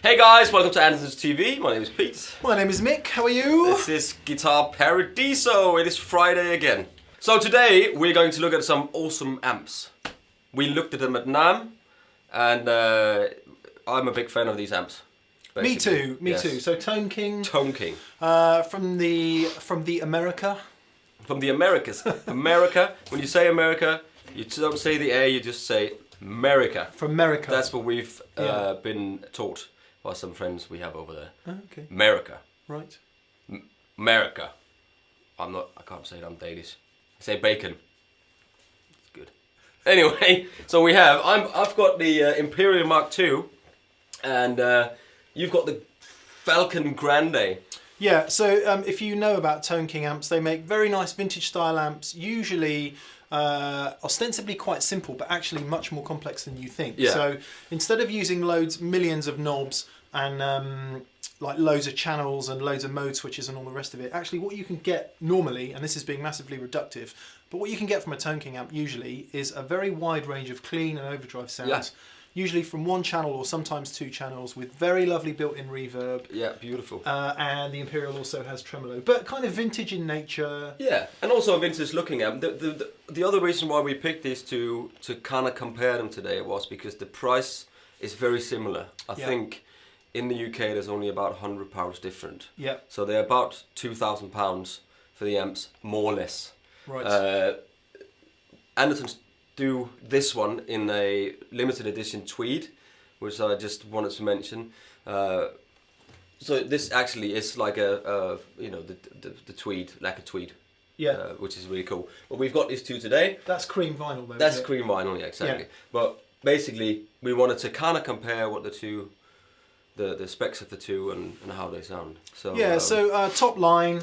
Hey guys, welcome to Andertons TV. My name is Pete. My name is Mick. How are you? This is Guitar Paradiso. It is Friday again. So today we're going to look at some awesome amps. We looked at them at NAMM, and I'm a big fan of these amps. Basically. Me too. So Tone King. Tone King. From the America. From the Americas. America. When you say America, you don't say the A, you just say America. From America. That's what we've been taught by some friends we have over there. Oh, okay. America. Right. America. I can't say it, I'm Danish. I say bacon. It's good. Anyway, so I've got the Imperial Mk2, and you've got the Falcon Grande. Yeah, so if you know about Tone King amps, they make very nice vintage style amps, usually ostensibly quite simple, but actually much more complex than you think. Yeah. So instead of using millions of knobs and like loads of channels and loads of mode switches and all the rest of it, actually what you can get normally, and this is being massively reductive, but what you can get from a Tone King amp usually is a very wide range of clean and overdrive sounds. Yeah. Usually from one channel or sometimes two channels with very lovely built-in reverb. Yeah, beautiful. And the Imperial also has tremolo, but kind of vintage in nature. Yeah, and also a vintage looking amp. The other reason why we picked these two to kind of compare them today was because the price is very similar. I think in the UK there's only about £100 different. Yeah. So they're about £2,000 for the amps, more or less. Right. Andertons do this one in a limited edition tweed, which I just wanted to mention. So this actually is like a the tweed, like a tweed. Yeah. Which is really cool. But we've got these two today. That's cream vinyl though. That's cream vinyl, yeah, exactly. Yeah. But basically, we wanted to kind of compare what the two, the specs of the two and how they sound. So yeah. So top line,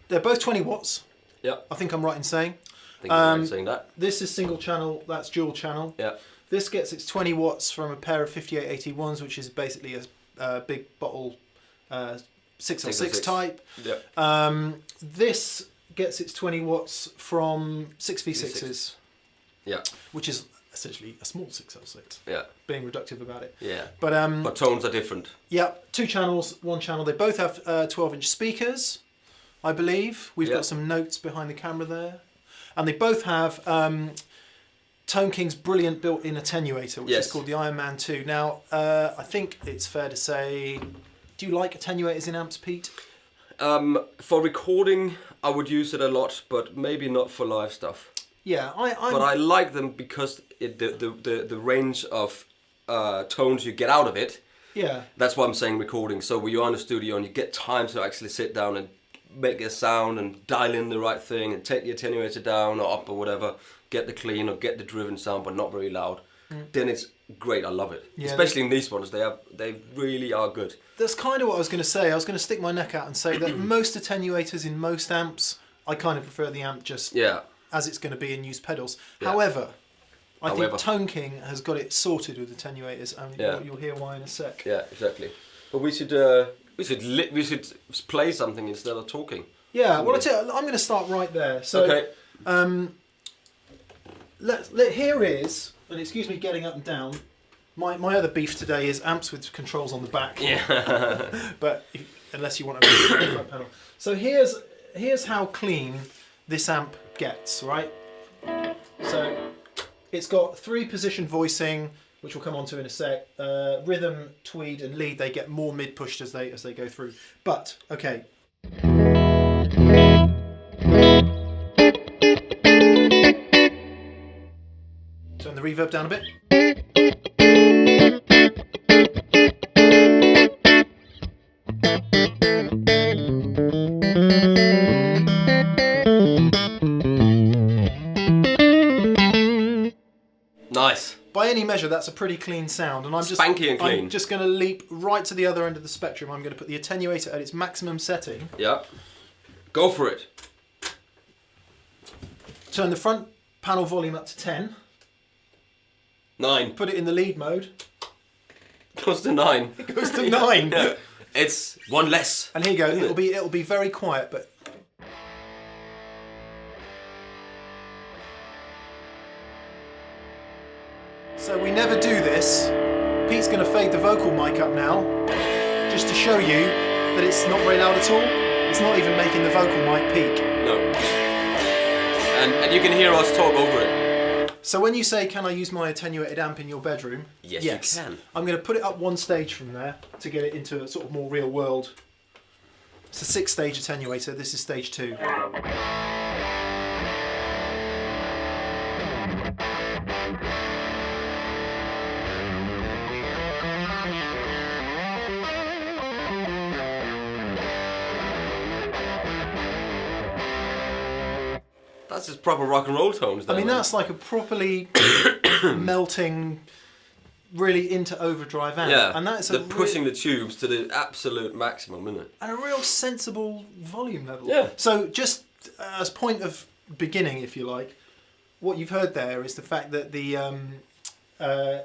they're both 20 watts. Yeah. I think I'm right in saying. I think you're right in saying that. This is single channel. That's dual channel. Yeah. This gets its 20 watts from a pair of 5881s, which is basically a big bottle 606 type. Yeah. This gets its 20 watts from 6v6s. Yeah. Which is essentially a small 606. Yeah. Being reductive about it. Yeah. But tones are different. Yeah, 2 channels, 1 channel. They both have 12-inch speakers, I believe. We've got some notes behind the camera there. And they both have Tone King's brilliant built-in attenuator, which is called the MkII. Now, I think it's fair to say, do you like attenuators in amps, Pete? For recording, I would use it a lot, but maybe not for live stuff. Yeah, but I like them because the range of tones you get out of it. Yeah. That's why I'm saying recording. So when you're in the studio and you get time to actually sit down and make a sound and dial in the right thing and take the attenuator down or up or whatever, get the clean or get the driven sound but not very loud. Then it's great. I love it. Yeah, especially in these ones, they really are good. That's kind of what I was going to say. I was going to stick my neck out and say that most attenuators in most amps, I kind of prefer the amp just as it's going to be in used pedals. Yeah. However, I think Tone King has got it sorted with attenuators, and you'll hear why in a sec. Yeah, exactly. But we should play something instead of talking. Yeah. Well, I tell you, I'm going to start right there. So, okay. Here is. And excuse me getting up and down, my other beef today is amps with controls on the back. Yeah. But unless you want to make a front panel. So here's how clean this amp gets, right? So it's got 3 position voicing, which we'll come on to in a sec. Rhythm, tweed and lead, they get more mid pushed as they go through. But okay. Turn the reverb down a bit. Nice. By any measure, that's a pretty clean sound, and I'm just spanky and clean. I'm just going to leap right to the other end of the spectrum. I'm going to put the attenuator at its maximum setting. Yeah. Go for it. Turn the front panel volume up to 10. 9. Put it in the lead mode. Goes to 9. It goes to 9. Yeah. It's one less. And here you go. It'll be very quiet, but. So we never do this. Pete's going to fade the vocal mic up now, just to show you that it's not very loud at all. It's not even making the vocal mic peak. No. And you can hear us talk over it. So when you say, can I use my attenuated amp in your bedroom? Yes, you can. I'm going to put it up 1 stage from there to get it into a sort of more real world. It's a 6-stage attenuator. This is stage 2. That's just proper rock and roll tones. I mean, that's like a properly melting, really into overdrive amp. Yeah, and that's pushing the tubes to the absolute maximum, isn't it? And a real sensible volume level. Yeah. So just as point of beginning, if you like, what you've heard there is the fact that the I've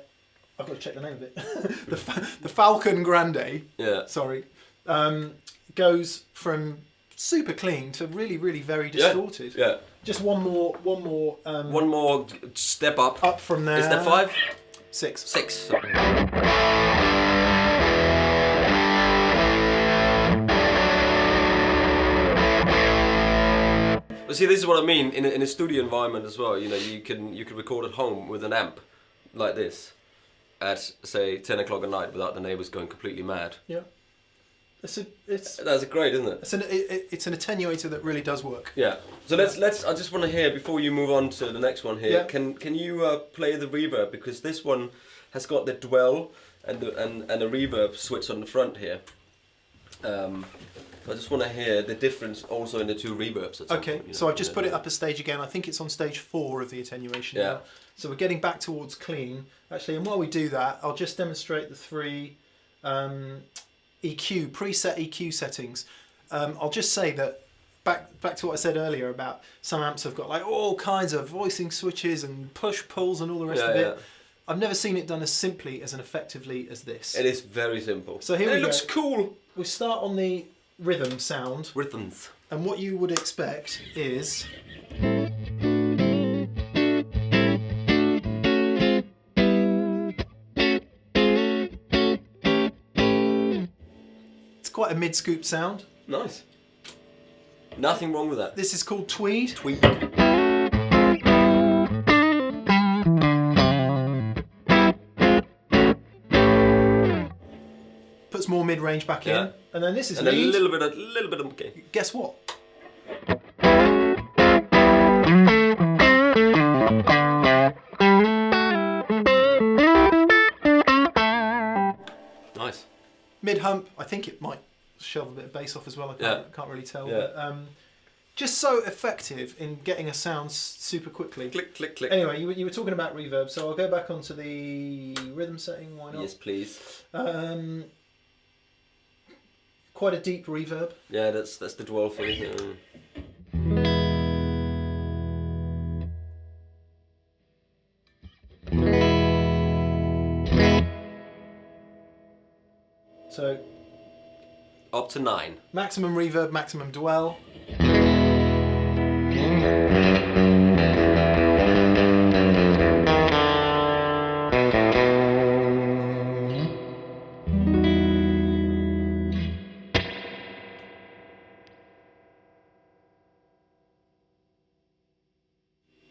got to check the name of it. the Falcon Grande. Yeah. Sorry, goes from super clean to really, really very distorted. Yeah. Just one more. One more step up. Up from there. Is there 5? 6. 6. But see, this is what I mean in a studio environment as well. You know, you can record at home with an amp like this at say 10 o'clock at night without the neighbours going completely mad. Yeah. That's great, isn't it? It's an attenuator that really does work. Yeah. So let's. I just want to hear before you move on to the next one here. Yeah. Can you play the reverb, because this one has got the dwell and a reverb switch on the front here. So I just want to hear the difference also in the two reverbs. Okay. So I've just put it up a stage again. I think it's on stage 4 of the attenuation now. So we're getting back towards clean actually. And while we do that, I'll just demonstrate the 3 preset EQ settings. I'll just say that back to what I said earlier about some amps have got like all kinds of voicing switches and push pulls and all the rest of it. I've never seen it done as simply as and effectively as this. It is very simple. So here we go. It looks cool. We start on the rhythm sound. Rhythms. And what you would expect is quite a mid-scoop sound. Nice. Nothing wrong with that. This is called Tweed. Tweed. Puts more mid-range back in. And then this is lead. A little bit of okay. Guess what? Nice. Mid-hump, I think it might shove a bit of bass off as well. I can't really tell. Yeah. But, just so effective in getting a sound super quickly. Click, click, click. Anyway, you were talking about reverb, so I'll go back onto the rhythm setting. Why not? Yes, please. Quite a deep reverb. Yeah, that's the dwell thing. So up to 9. Maximum reverb, maximum dwell.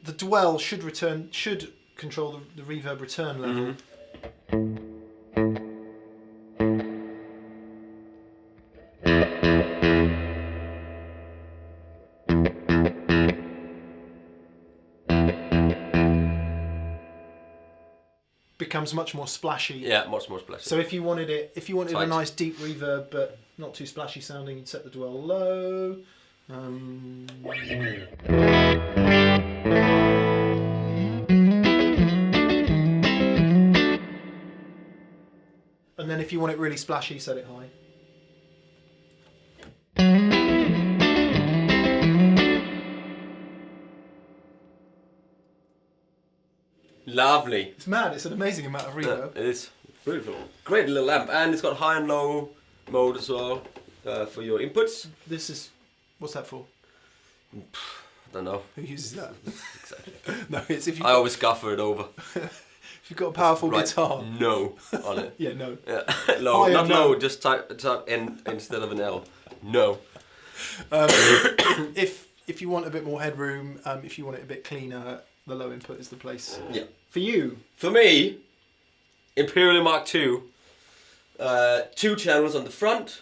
The dwell should control the reverb return level. Becomes much more splashy. Yeah, much more splashy. So if you wanted Tight. a nice deep reverb but not too splashy sounding, you'd set the dwell low. And then if you want it really splashy, set it high. Lovely. It's mad, it's an amazing amount of reverb. It is beautiful. Great little amp, and it's got high and low mode as well for your inputs. This is, what's that for? I don't know. Who uses that? Exactly. No, it's if you. I always guffer it over. If you've got a powerful guitar. No on it. Yeah, no. Yeah. Low, High not and low. no. Just type N instead of an L. No. If you want a bit more headroom, if you want it a bit cleaner, the low input is the place. Yeah. For you. For me, Imperial Mk2. 2 channels on the front.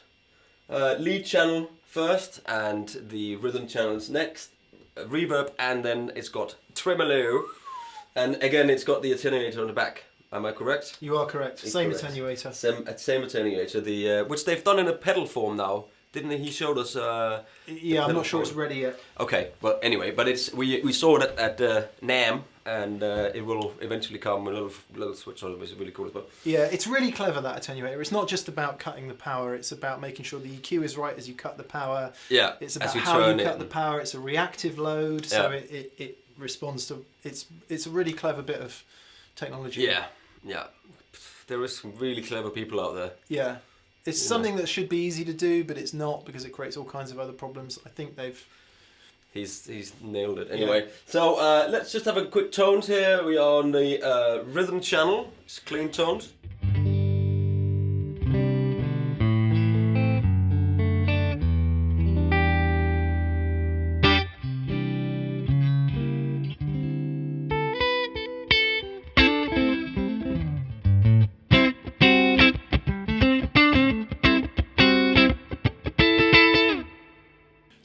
Lead channel first, and the rhythm channels next. Reverb, and then it's got tremolo, and again it's got the attenuator on the back. Am I correct? You are correct. Same attenuator. Same attenuator. The which they've done in a pedal form now, didn't he? He showed us. Yeah, I'm not sure it's ready yet. Okay, but anyway, but it's we saw it at NAMM, and it will eventually come with a little switch on it, which is really cool as well. Yeah, it's really clever, that attenuator. It's not just about cutting the power, it's about making sure the EQ is right as you cut the power. Yeah, it's about how you cut the power. It's a reactive load, so it responds to. It's a really clever bit of technology. Yeah, yeah. There is some really clever people out there. Yeah. It's something that should be easy to do, but it's not, because it creates all kinds of other problems. I think they've... He's nailed it. Anyway, so let's just have a quick tones here. We are on the rhythm channel. It's clean tones.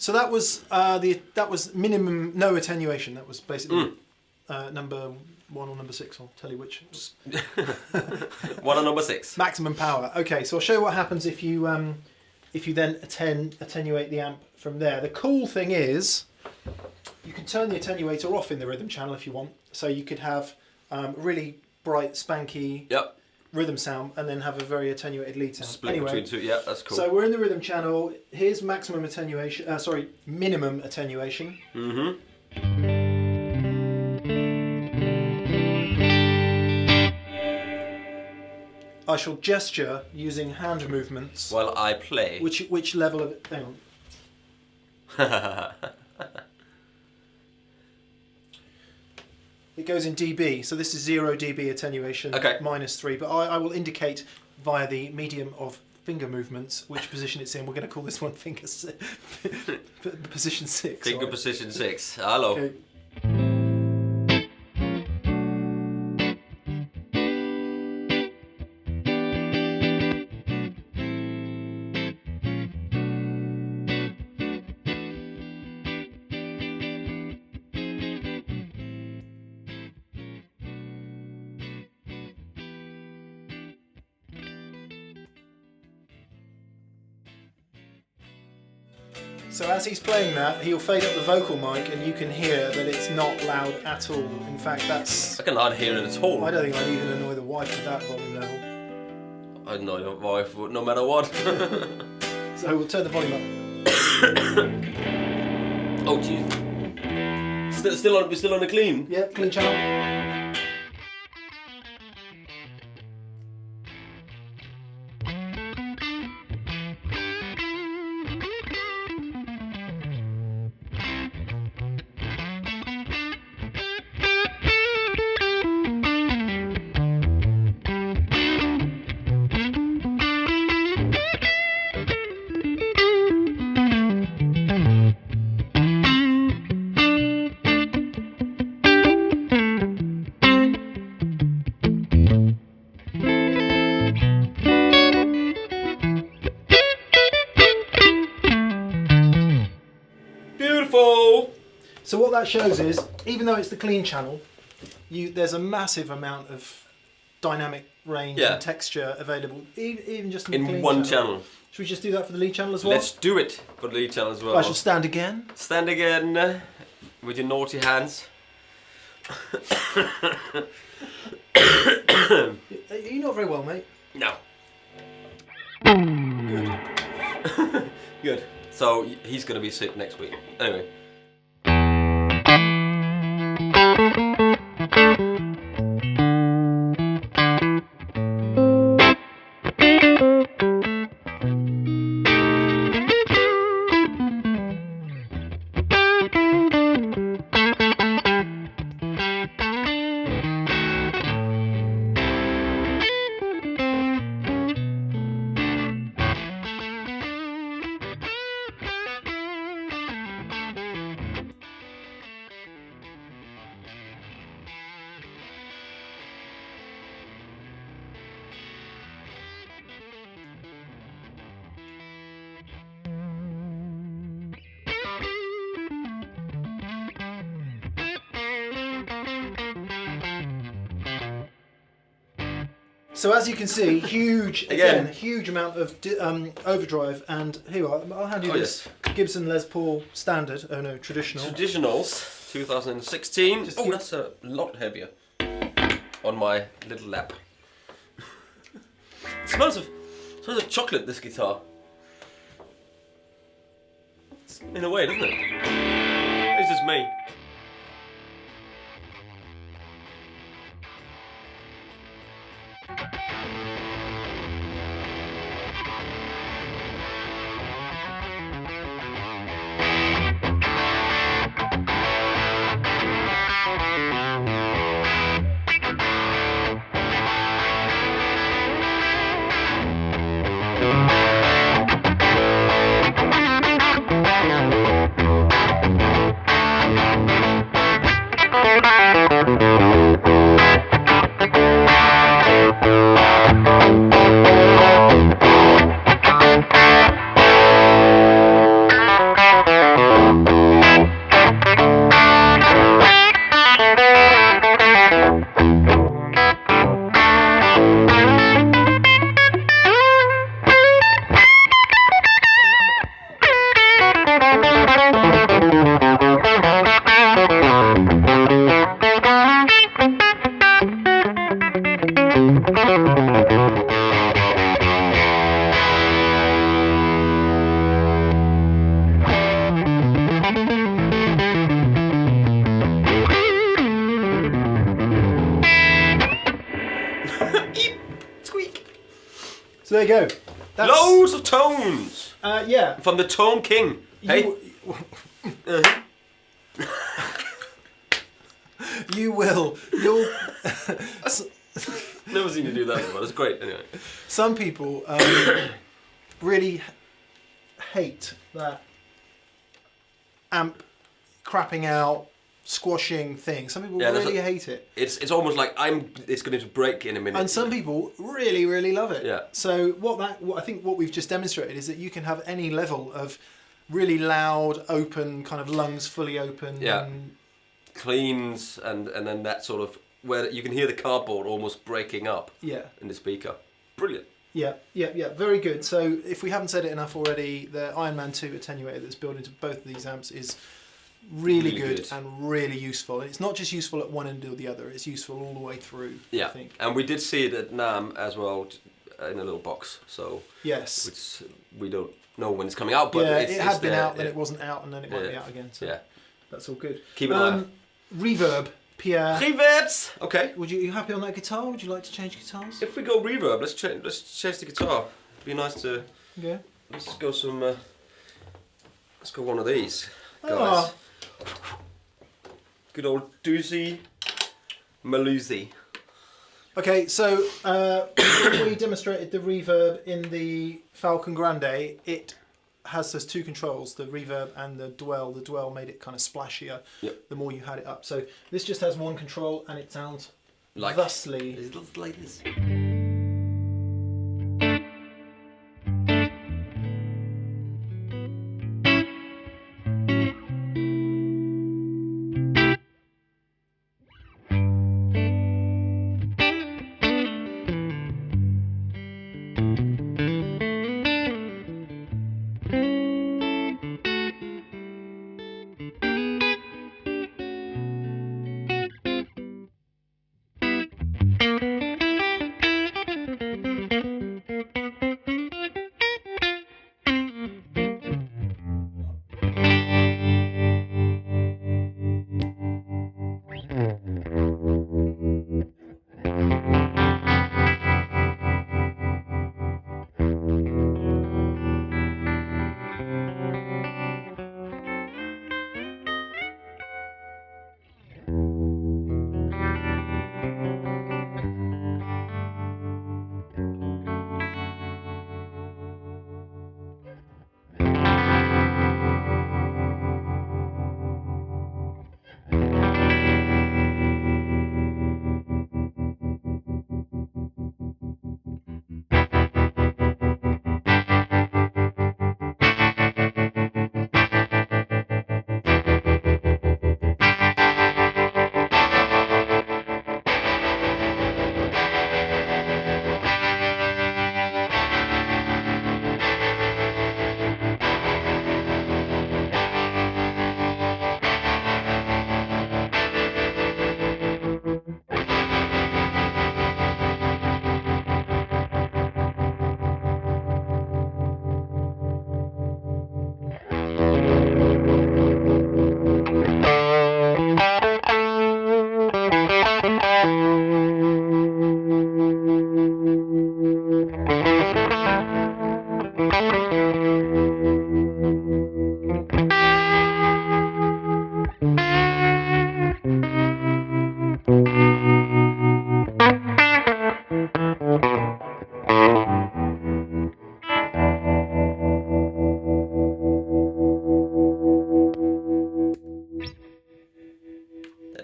So that was minimum no attenuation. That was basically number 1 or number 6. I'll tell you which. 1 or number 6. Maximum power. Okay, so I'll show you what happens if you then attenuate the amp from there. The cool thing is you can turn the attenuator off in the rhythm channel if you want. So you could have really bright, spanky rhythm sound and then have a very attenuated lead sound. Split between two. Yeah, that's cool. So we're in the rhythm channel. Here's maximum attenuation. Minimum attenuation. I shall gesture using hand movements. While I play. Which level of it? Hang on. It goes in dB, so this is 0 dB attenuation, -3. But I will indicate via the medium of finger movements which position it's in. We're going to call this one position 6. Finger position 6. Hello. Okay. So as he's playing that, he'll fade up the vocal mic and you can hear that it's not loud at all. In fact, that's... I can hardly hear it at all. I don't think I'd even annoy the wife with that volume level. I'd annoy the wife no matter what. So we'll turn the volume up. Oh jeez. We're still on the clean? Yeah, clean channel. So what that shows is, even though it's the clean channel, there's a massive amount of dynamic range and texture available, even just in the clean one channel. Should we just do that for the lead channel as well? Let's do it for the lead channel as well. I shall stand again. Stand again with your naughty hands. You're not very well, mate. No. Good. Good. So he's going to be sick next week. Anyway. So as you can see, huge amount of overdrive, and here I'll hand you this Gibson Les Paul standard. Oh no, traditional. Traditionals, 2016. That's a lot heavier on my little lap. It smells of chocolate. This guitar, in a way, doesn't it? It's just me. So there you go. That's, Loads of tones yeah. from the Tone King. Hey, you'll never seen you do that before. That's great. Anyway, some people really hate that amp crapping out, squashing thing. Some people really hate it. It's almost like it's going to break in a minute. And some people really, really love it. Yeah. So I think what we've just demonstrated is that you can have any level of really loud, open, kind of lungs fully open. Yeah. And cleans and then that sort of where you can hear the cardboard almost breaking up. Yeah. In the speaker. Brilliant. Yeah, very good. So if we haven't said it enough already, the Iron Man 2 attenuator that's built into both of these amps is really good and really useful. And it's not just useful at one end or the other, it's useful all the way through, I think. And we did see it at NAMM as well in a little box. So yes. Which we don't know when it's coming out, but it had been out, then it wasn't out, and then it might be out again. So that's all good. Keep an eye out. Reverb, Pierre. Reverbs! Okay. Are you happy on that guitar? Would you like to change guitars? If we go reverb, let's change the guitar. Be nice to. Yeah. Let's go one of these guys. Ah. Good old Doozy Maloozy. Okay, so when we demonstrated the reverb in the Falcon Grande, it has those two controls, the reverb and the dwell. The dwell made it kind of splashier the more you had it up. So this just has one control and it sounds thusly. It looks like this.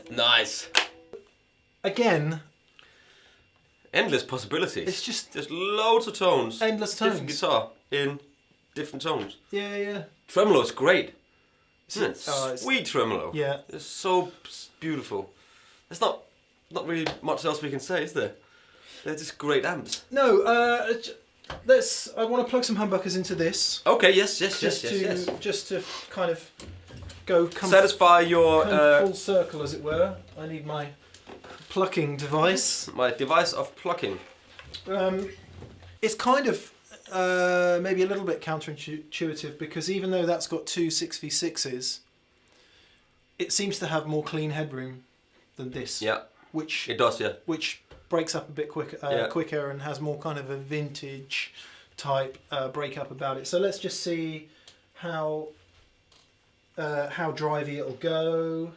Nice. Again, endless possibilities. It's just there's loads of tones. Endless tones. Different guitar in different tones. Yeah. Tremolo's great. Isn't it? Oh, Sweet tremolo. Yeah. It's so beautiful. There's not really much else we can say, is there? They're just great amps. No, I want to plug some humbuckers into this. Okay, yes. Just to kind of come satisfy your full circle, as it were. I need my plucking device. My device of plucking. It's kind of maybe a little bit counterintuitive, because even though that's got two 6v6s, it seems to have more clean headroom than this. Yeah. Which it does, yeah. Which breaks up a bit quicker and has more kind of a vintage type breakup about it. So let's just see how drivey it'll go.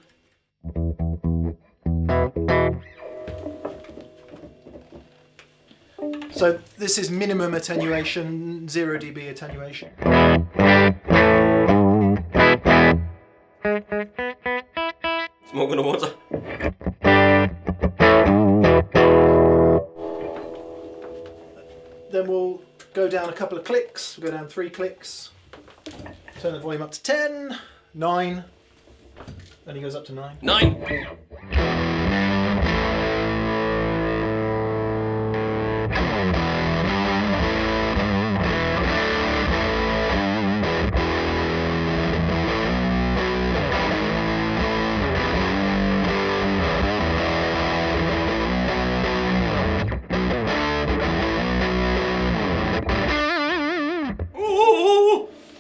So this is minimum attenuation, 0 dB attenuation. Smoke on the water. Then we'll go down a couple of clicks. We'll go down 3 clicks. Turn the volume up to 10, 9, and he goes up to 9. 9.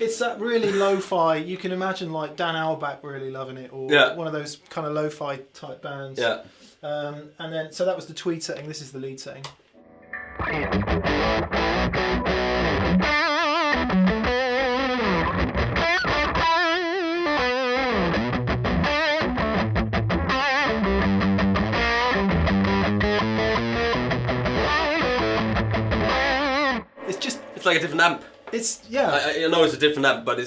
It's that really lo-fi. You can imagine like Dan Auerbach really loving it, or one of those kind of lo-fi type bands. Yeah. And then, so that was the tweed setting. This is the lead setting. It's like a different amp. It's I know it's a different amp, but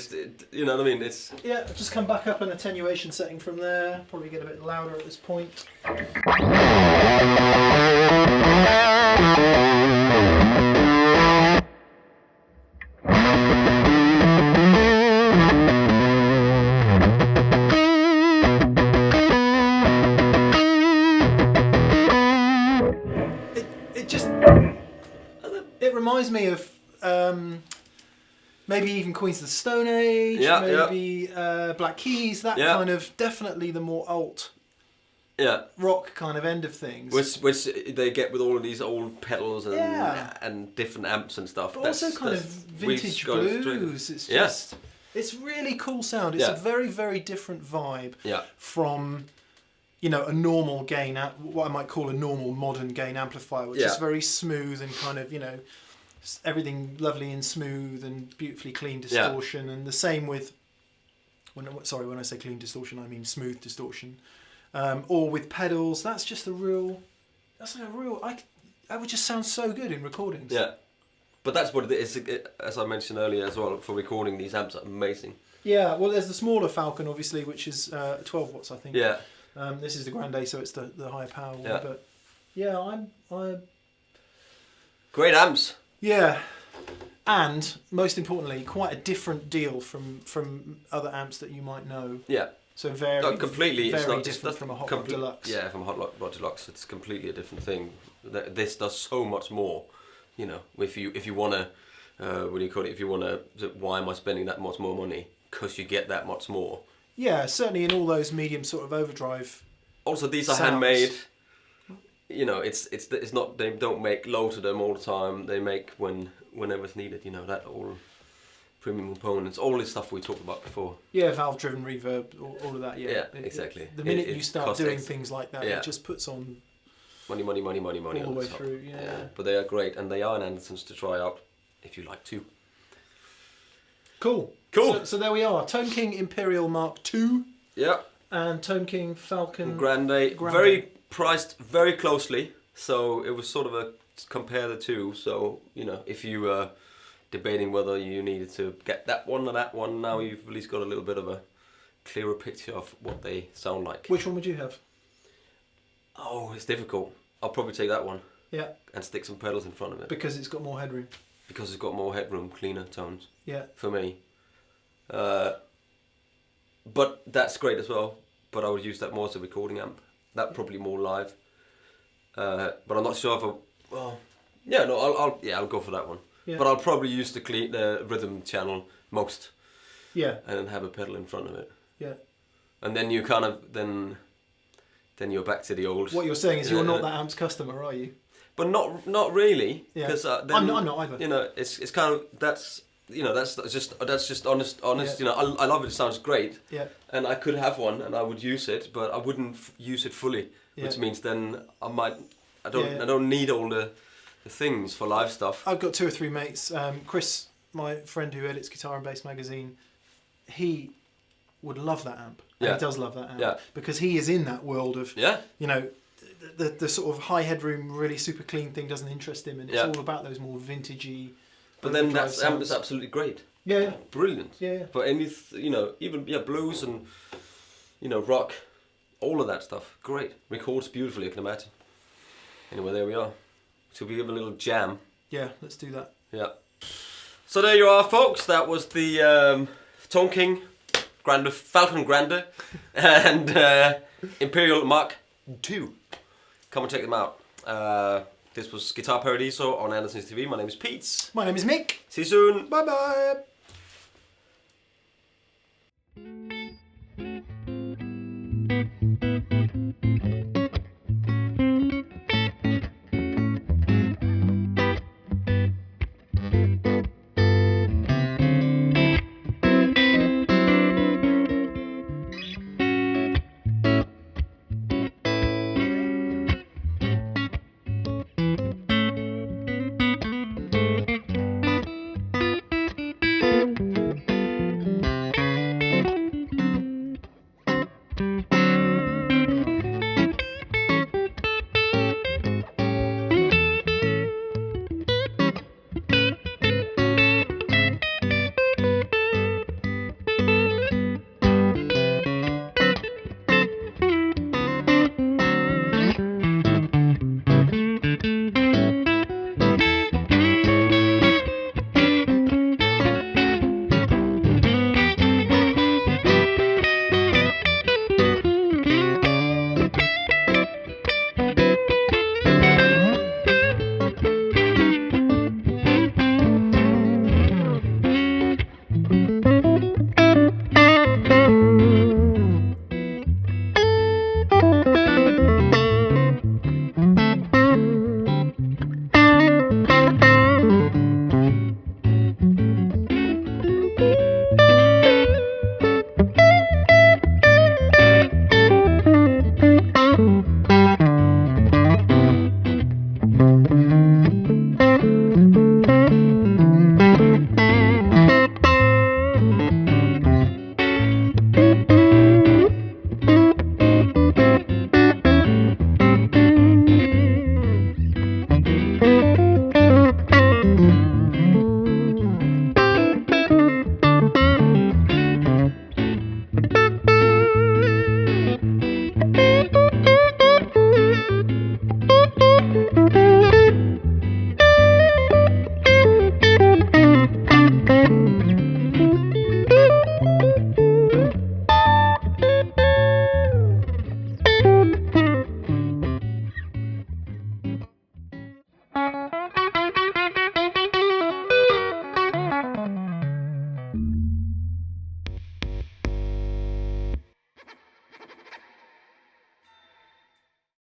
you know what I mean. It's just come back up an attenuation setting from there. Probably get a bit louder at this point. It reminds me of. Maybe even Queens of the Stone Age, maybe Black Keys, that kind of, definitely the more alt rock kind of end of things. Which they get with all of these old pedals and different amps and stuff. But also kind of vintage blues. It's just, it's really cool sound. It's a very, very different vibe from, you know, a normal gain, what I might call a normal modern gain amplifier, which is very smooth and kind of, you know, everything lovely and smooth and beautifully clean distortion, and the same with when I say clean distortion I mean smooth distortion, or with pedals. That would just sound so good in recordings. But that's what it is, as I mentioned earlier as well, for recording. These amps are amazing. Well, there's the smaller Falcon obviously, which is 12 watts I think. This is the Grande, so it's the higher power one. But I'm great amps. And most importantly, quite a different deal from other amps that you might know. So very different from a Hot Rod Deluxe. Yeah, from a Hot Rod Deluxe, it's completely a different thing. This does so much more. You know, if you want to, what do you call it? If you want to, why am I spending that much more money? Because you get that much more. Yeah, certainly in all those medium sort of overdrive. Also, these are handmade. You know, it's not, they don't make loads of them all the time. They make whenever it's needed. You know, that all premium components, all this stuff we talked about before. Valve driven reverb, all of that. Exactly. The minute you start doing things like that, it just puts on money all the way through. But they are great, and they are in Andertons to try out if you like to. Cool. So there we are. Tone King Imperial Mk2. And Tone King Falcon Grande. Very priced very closely, so it was sort of a compare the two. So, you know, if you were debating whether you needed to get that one or that one, now you've at least got a little bit of a clearer picture of what they sound like. Which one would you have? Oh, it's difficult. I'll probably take that one. Yeah. And stick some pedals in front of it. Because it's got more headroom. Because it's got more headroom, cleaner tones. Yeah. For me. But that's great as well. But I would use that more as a recording amp. That probably more live. But I'm not sure if I'll go for that one. Yeah. But I'll probably use the rhythm channel most. Yeah. And then have a pedal in front of it. Yeah. And then you kind of then you're back to the old. What you're saying is you're not that amp's customer, are you? But not really. Yeah. Because I'm not either. You know, it's kind of that's just honest. Yeah. You know, I love it. It sounds great. Yeah. And I could have one, and I would use it, but I wouldn't use it fully. Yeah. Which means then I might I don't need all the things for live stuff. I've got 2 or 3 mates. Chris, my friend who edits Guitar and Bass magazine, he would love that amp. Yeah. He does love that amp. Yeah. Because he is in that world of, you know, the sort of high headroom, really super clean thing doesn't interest him, and it's all about those more vintagey. But then that amp is absolutely great. Yeah. Brilliant. Yeah. For any, you know, even blues and, you know, rock, all of that stuff. Great. Records beautifully, I can imagine. Anyway, there we are. So we give a little jam. Yeah, let's do that. Yeah. So there you are, folks. That was the Tone King Grande, Falcon Grande, and Imperial Mk2. Come and check them out. This was Guitar Paradiso on Andertons TV. My name is Pete. My name is Mick. See you soon. Bye bye.